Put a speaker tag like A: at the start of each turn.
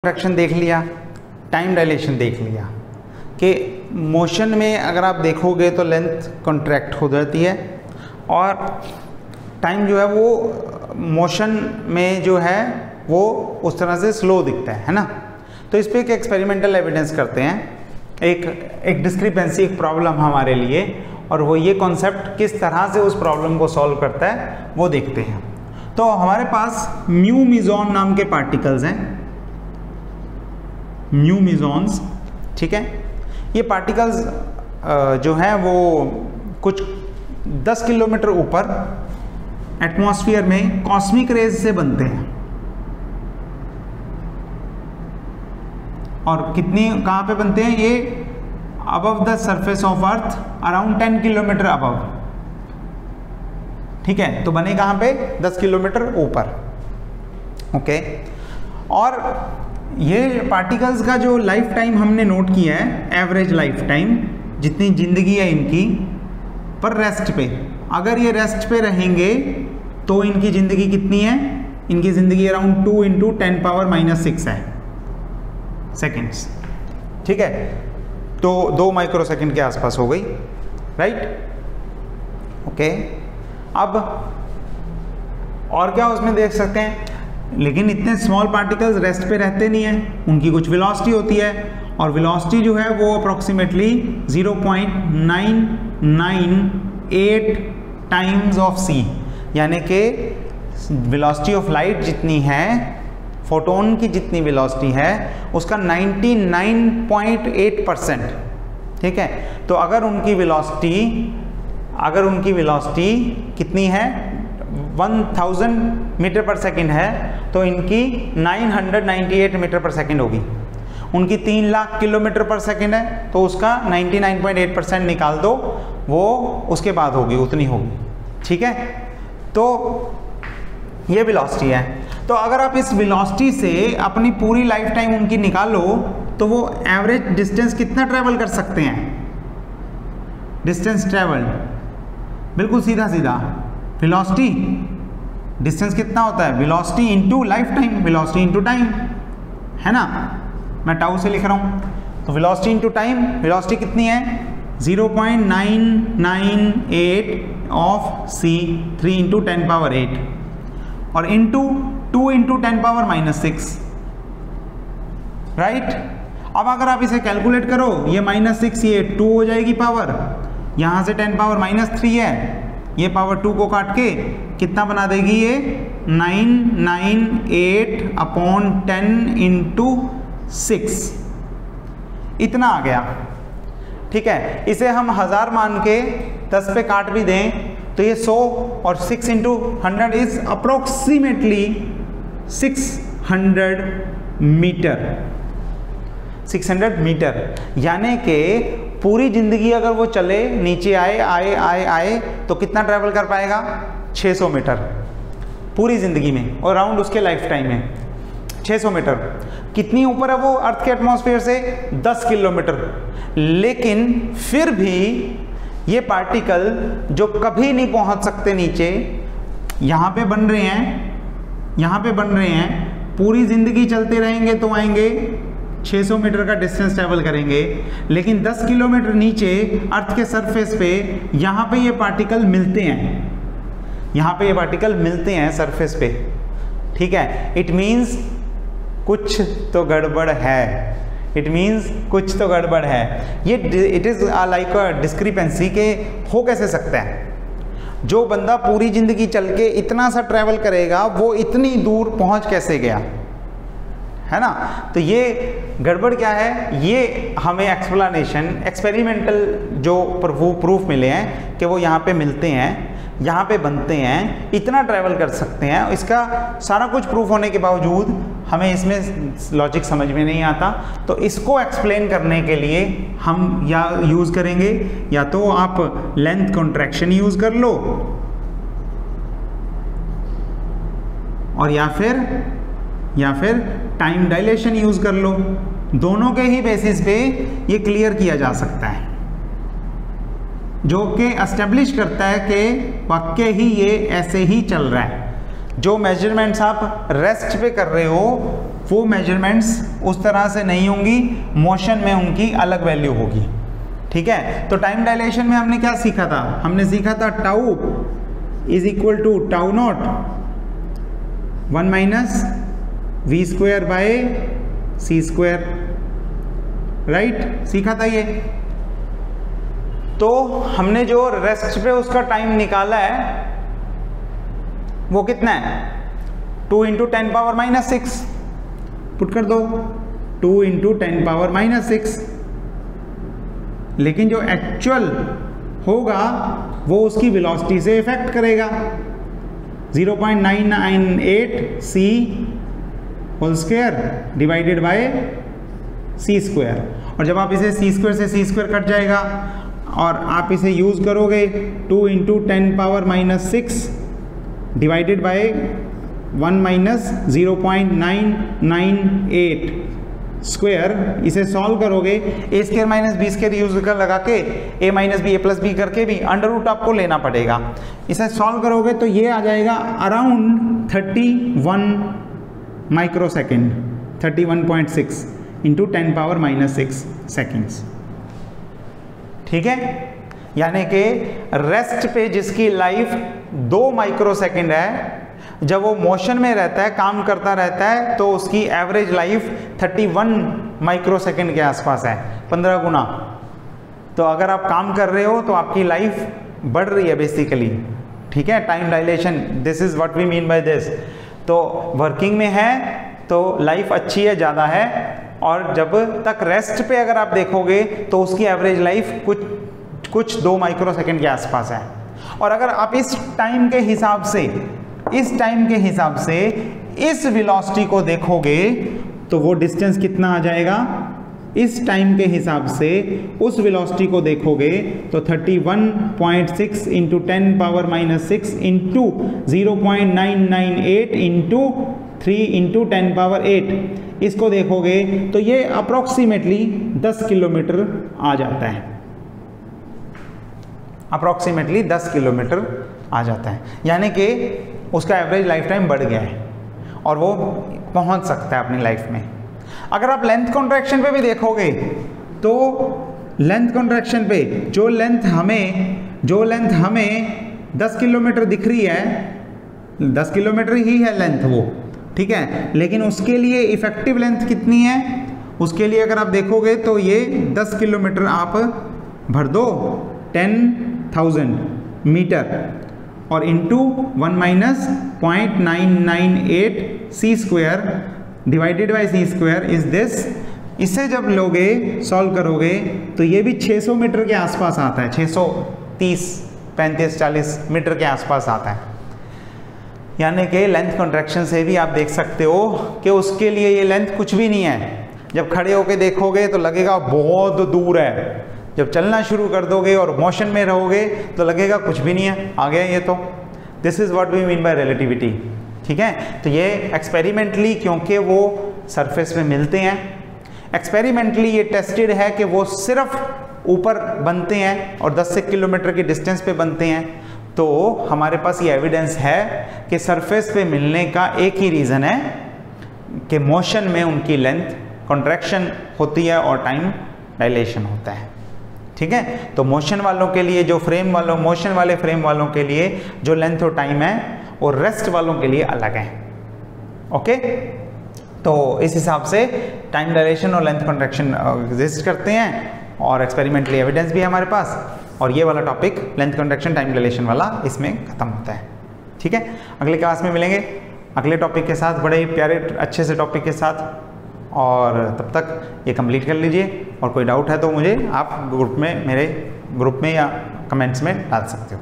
A: Contraction देख लिया, time dilation देख लिया कि मोशन में अगर आप देखोगे तो लेंथ कॉन्ट्रैक्ट हो जाती है और टाइम जो है वो मोशन में जो है वो उस तरह से स्लो दिखता है ना। तो इस पर एक एक्सपेरिमेंटल एविडेंस करते हैं, एक डिस्क्रिपेंसी, एक प्रॉब्लम हमारे लिए, और वो ये कॉन्सेप्ट किस तरह से उस प्रॉब्लम को सॉल्व करता है वो देखते हैं। तो हमारे पास म्यू मीज़ॉन नाम के पार्टिकल्स हैं, म्यू मीज़ॉन्स, ठीक है। ये पार्टिकल्स जो हैं वो कुछ 10 किलोमीटर ऊपर एटमॉस्फेयर में कॉस्मिक रेज से बनते हैं। और कितनी कहाँ पे बनते हैं ये? Above the surface of earth, around 10 kilometre above, ठीक है। तो बने कहाँ पे? 10 किलोमीटर ऊपर, ओके। और ये पार्टिकल्स का जो लाइफ टाइम हमने नोट किया है, एवरेज लाइफ टाइम, जितनी जिंदगी है इनकी पर रेस्ट पे, अगर ये रेस्ट पे रहेंगे तो इनकी ज़िंदगी कितनी है? इनकी ज़िंदगी अराउंड 2 × 10⁻⁻⁶ है सेकेंड्स, ठीक है। तो 2 माइक्रोसेकंड के आसपास हो गई, राइट, ओके। अब और क्या उसमें देख सकते हैं, लेकिन इतने स्मॉल पार्टिकल्स रेस्ट पे रहते नहीं हैं, उनकी कुछ वेलोसिटी होती है, और वेलोसिटी जो है वो अप्रॉक्सीमेटली 0.998 टाइम्स ऑफ सी, यानी कि वेलोसिटी ऑफ लाइट जितनी है, फोटोन की जितनी वेलोसिटी है उसका 99.8%, ठीक है। तो अगर उनकी वेलोसिटी कितनी है? 1000 मीटर पर सेकंड है, तो इनकी 998 मीटर पर सेकंड होगी। उनकी 3 लाख किलोमीटर पर सेकंड है, तो उसका 99.8% निकाल दो, वो उसके बाद होगी, उतनी होगी, ठीक है। तो ये वेलोसिटी है। तो अगर आप इस वेलोसिटी से अपनी पूरी लाइफ टाइम उनकी निकालो तो वो एवरेज डिस्टेंस कितना ट्रेवल कर सकते हैं? डिस्टेंस ट्रेवल बिल्कुल सीधा सीधा, वेलोसिटी डिस्टेंस कितना होता है? Velocity into life time, velocity into time, है ना। मैं टाउ से लिख रहा हूँ, तो वेलोसिटी इनटू टाइम, वेलोसिटी कितनी है? 0.998 ऑफ c, 3 × 10⁸, और इनटू 2 × 10⁻⁻⁶, राइट। अब अगर आप इसे कैलकुलेट करो, ये -6, ये 2 हो जाएगी पावर, यहाँ से 10⁻³ है, ये पावर 2 को काट के कितना बना देगी ये? 998/10 × 6, इतना आ गया, ठीक है। इसे हम 1000 मान के 10 पे काट भी दें तो ये 100, और 6 × 100 इज अप्रोक्सीमेटली 600 मीटर, 600 मीटर, यानी कि पूरी जिंदगी अगर वो चले, नीचे आए तो कितना ट्रैवल कर पाएगा? 600 मीटर पूरी जिंदगी में, और राउंड उसके लाइफ टाइम में 600 मीटर। कितनी ऊपर है वो अर्थ के एटमॉस्फेयर से? 10 किलोमीटर। लेकिन फिर भी ये पार्टिकल जो कभी नहीं पहुंच सकते नीचे, यहाँ पे बन रहे हैं, पूरी जिंदगी चलते रहेंगे तो आएंगे 600 मीटर का डिस्टेंस ट्रेवल करेंगे, लेकिन 10 किलोमीटर नीचे अर्थ के सरफेस पे यहाँ पे ये पार्टिकल मिलते हैं, सरफेस पे, ठीक है। इट मीन्स कुछ तो गड़बड़ है, ये it is like a discrepancy के हो कैसे सकता है? जो बंदा पूरी जिंदगी चल के इतना सा ट्रैवल करेगा वो इतनी दूर पहुंच कैसे गया, है ना। तो ये गड़बड़ क्या है? ये हमें एक्सपेरिमेंटल जो प्रूफ मिले हैं कि वो यहाँ पे मिलते हैं, यहाँ पे बनते हैं, इतना ट्रैवल कर सकते हैं। इसका सारा कुछ प्रूफ होने के बावजूद हमें इसमें लॉजिक समझ में नहीं आता। तो इसको एक्सप्लेन करने के लिए हम या यूज़ करेंगे, या तो आप लेंथ कॉन्ट्रैक्शन यूज़ कर लो, और या फिर टाइम डायलेशन यूज़ कर लो। दोनों के ही बेसिस पे ये क्लियर किया जा सकता है, जो कि एस्टेब्लिश करता है कि वाकई ही ये ऐसे ही चल रहा है। जो मेजरमेंट्स आप रेस्ट पे कर रहे हो वो मेजरमेंट्स उस तरह से नहीं होंगी, मोशन में उनकी अलग वैल्यू होगी। ठीक है, तो टाइम डायलेशन में हमने क्या सीखा था? हमने सीखा था tau is equal to tau not 1 minus v square by c square, right, सीखा था ये। तो हमने जो रेस्ट पे उसका टाइम निकाला है वो कितना है? 2 इंटू 10 पावर माइनस 6 पुट कर दो, 2 इंटू 10 पावर माइनस 6। लेकिन जो एक्चुअल होगा वो उसकी वेलोसिटी से इफेक्ट करेगा। 0.998 c whole square divided by c square, और जब आप इसे सी स्क्वायर से सी स्क्वायर कट जाएगा और आप इसे यूज करोगे 2 into 10 power minus 6 divided by 1 minus 0.998 square, इसे सॉल्व करोगे A square minus B square use कर लगा के A minus B A plus B करके भी अंडर रूट आपको लेना पड़ेगा। इसे सॉल्व करोगे तो ये आ जाएगा around 31 micro second, 31.6 into 10 power minus 6 seconds. ठीक है, यानी कि रेस्ट पे जिसकी लाइफ 2 माइक्रो सेकेंड है, जब वो मोशन में रहता है, काम करता रहता है, तो उसकी एवरेज लाइफ 31 माइक्रो सेकेंड के आसपास है, 15 गुना। तो अगर आप काम कर रहे हो तो आपकी लाइफ बढ़ रही है बेसिकली। ठीक है, time dilation, this is what we mean by this. तो वर्किंग में है तो लाइफ अच्छी है, ज़्यादा है, और जब तक रेस्ट पे अगर आप देखोगे तो उसकी एवरेज लाइफ कुछ 2 माइक्रो सेकेंड के आसपास है। और अगर आप इस टाइम के हिसाब से इस वेलोसिटी को देखोगे तो वो डिस्टेंस कितना आ जाएगा? इस टाइम के हिसाब से उस वेलोसिटी को देखोगे तो 31.6 into 10 power minus 6 into 0.998 into 3 into 10 power 8, इसको देखोगे तो ये अप्रोक्सीमेटली 10 किलोमीटर आ जाता है। अप्रोक्सीमेटली 10 किलोमीटर आ जाता है, यानी कि उसका एवरेज लाइफ टाइम बढ़ गया है और वो पहुंच सकता है अपनी लाइफ में। अगर आप लेंथ कॉन्ट्रैक्शन पे भी देखोगे तो लेंथ कॉन्ट्रैक्शन पे जो लेंथ हमें 10 किलोमीटर दिख रही है, 10 किलोमीटर ही है लेंथ वो, ठीक है, लेकिन उसके लिए इफेक्टिव लेंथ कितनी है? उसके लिए अगर आप देखोगे तो ये 10 किलोमीटर आप भर दो 10,000 मीटर और into 1 minus 0.998 c square divided by c square is this. इसे जब लोगे सॉल्व करोगे तो ये भी 600 मीटर के आसपास आता है, 630, 35, 40 मीटर के आसपास आता है। यानी कि लेंथ कॉन्ट्रैक्शन से भी आप देख सकते हो कि उसके लिए ये लेंथ कुछ भी नहीं है। जब खड़े होके देखोगे तो लगेगा बहुत दूर है, जब चलना शुरू कर दोगे और मोशन में रहोगे तो लगेगा कुछ भी नहीं है, आ गया ये तो। This is what we mean by relativity. ठीक है, तो ये एक्सपेरिमेंटली, क्योंकि वो सरफेस में मिलते हैं, एक्सपेरिमेंटली ये टेस्टेड है कि वो सिर्फ ऊपर बनते हैं और 10 किलोमीटर की डिस्टेंस पे बनते हैं। तो हमारे पास ये एविडेंस है कि सरफेस पे मिलने का एक ही रीज़न है कि मोशन में उनकी लेंथ कॉन्ट्रैक्शन होती है और टाइम डायलेशन होता है। ठीक है, तो मोशन वालों के लिए जो मोशन वाले फ्रेम वालों के लिए जो लेंथ और टाइम है वो रेस्ट वालों के लिए अलग है। ओके, तो इस हिसाब से टाइम डायलेशन और लेंथ कॉन्ट्रैक्शन एग्जिस्ट करते हैं और एक्सपेरिमेंटली एविडेंस भी है हमारे पास। और ये वाला topic length contraction time dilation वाला इसमें खत्म होता है। ठीक है, अगले क्लास में मिलेंगे अगले टॉपिक के साथ, बड़े प्यारे अच्छे से टॉपिक के साथ। और तब तक ये कंप्लीट कर लीजिए, और कोई डाउट है तो मुझे आप मेरे ग्रुप में या कमेंट्स में डाल सकते हो।